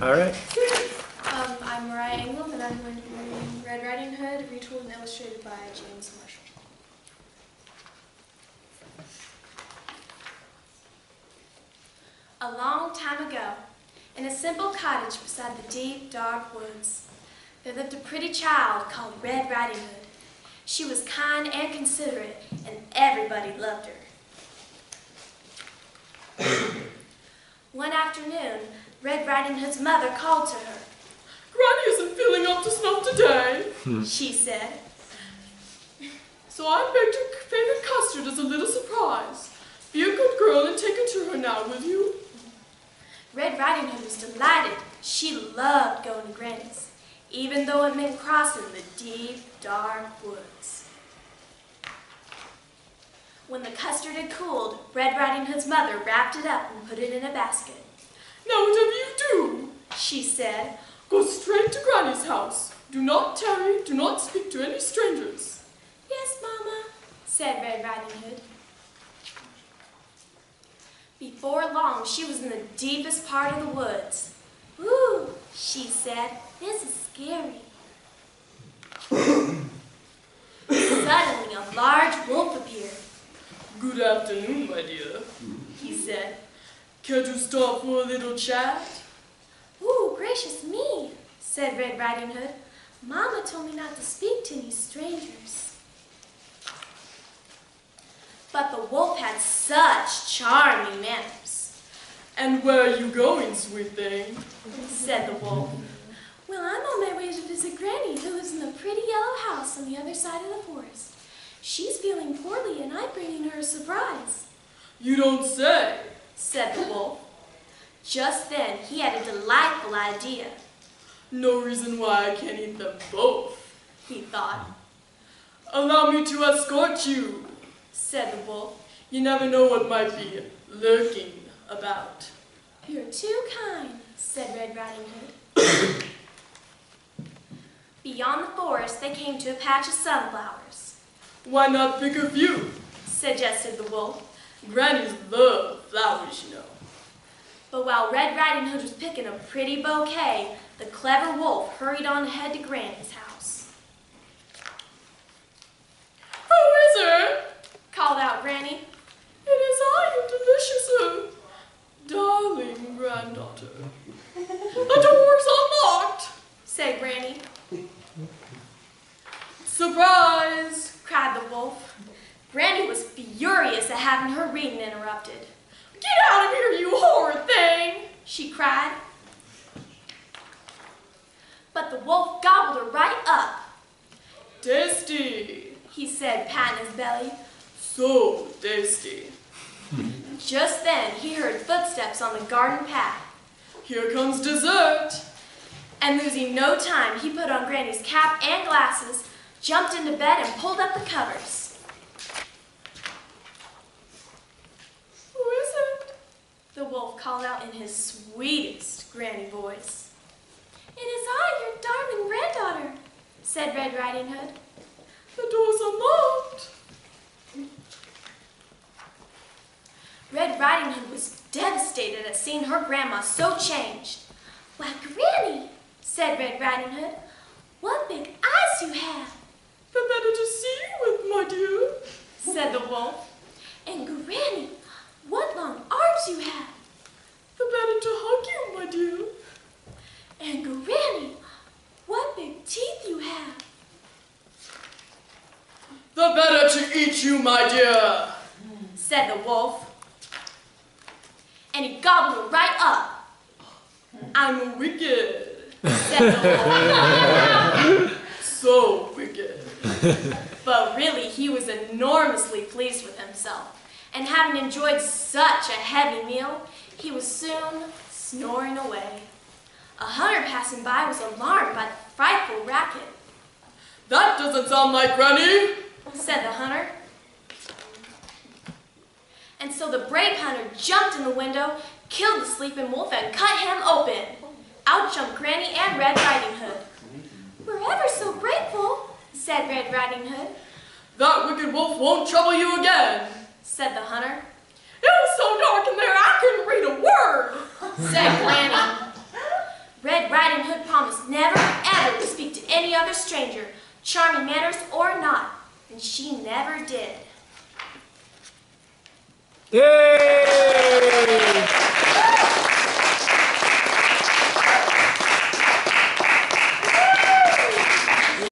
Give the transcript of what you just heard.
All right. I'm Anglim, and I'm going to be reading Red Riding Hood, retold and illustrated by James Marshall. A long time ago, in a simple cottage beside the deep, dark woods, there lived a pretty child called Red Riding Hood. She was kind and considerate, and everybody loved her. One afternoon, Red Riding Hood's mother called to her. "Granny isn't feeling up to snuff today," she said. "So I baked her favorite custard as a little surprise. Be a good girl and take it to her now, will you?" Red Riding Hood was delighted. She loved going to Granny's, even though it meant crossing the deep, dark woods. When the custard had cooled, Red Riding Hood's mother wrapped it up and put it in a basket. "Now whatever you do," she said, "go straight to Granny's house. Do not tarry, do not speak to any strangers." "Yes, Mama," said Red Riding Hood. Before long, she was in the deepest part of the woods. "Ooh," she said, "this is scary." Suddenly, a large wolf appeared. "Good afternoon, my dear," he said. "Care to stop for a little chat?" "Ooh, gracious me," said Red Riding Hood. "Mama told me not to speak to any strangers." But the wolf had such charming manners. "And where are you going, sweet thing?" said the wolf. "Well, I'm on my way to visit Granny, who lives in the pretty yellow house on the other side of the forest. She's feeling poorly, and I'm bringing her a surprise." "You don't say," said the wolf. Just then, he had a delightful idea. "No reason why I can't eat them both," he thought. "Allow me to escort you," said the wolf. "You never know what might be lurking about." "You're too kind," said Red Riding Hood. Beyond the forest, they came to a patch of sunflowers. "Why not pick a few?" suggested the wolf. "Grannies love flowers, you know." But while Red Riding Hood was picking a pretty bouquet, the clever wolf hurried on ahead to Granny's house. "Who is it?" called out Granny. "It is I, your delicious, darling granddaughter. The door's unlocked," said Granny. "Surprise!" cried the wolf. Granny was furious at having her reading interrupted. "Get out of here, you horrid thing!" she cried. But the wolf gobbled her right up. "Tasty," he said, patting his belly. "So tasty." Just then, he heard footsteps on the garden path. "Here comes dessert." And losing no time, he put on Granny's cap and glasses, jumped into bed, and pulled up the covers. "Who is it?" the wolf called out in his sweetest Granny voice. "It is I, your darling granddaughter," said Red Riding Hood. "The door's unlocked." Red Riding Hood was devastated at seeing her grandma so changed. "Why, Granny," said Red Riding Hood, "what big eyes you have." "The better to see you with, my dear," said the wolf. "And Granny, what long arms you have." "The better to hug you, my dear." "And Granny, what big teeth you have." "The better to eat you, my dear," said the wolf. And he gobbled her right up. "I'm wicked," said the wolf. "So wicked." But really, he was enormously pleased with himself. And having enjoyed such a heavy meal, he was soon snoring away. A hunter passing by was alarmed by the frightful racket. "That doesn't sound like Granny," said the hunter. And so the brave hunter jumped in the window, killed the sleeping wolf, and cut him open. Out jumped Granny and Red Riding Hood. "We're ever so grateful," said Red Riding Hood. "That wicked wolf won't trouble you again," said the hunter. "It was so dark in there I couldn't read a word," said Granny. promised never ever to speak to any other stranger, charming manners or not, and she never did. Yay!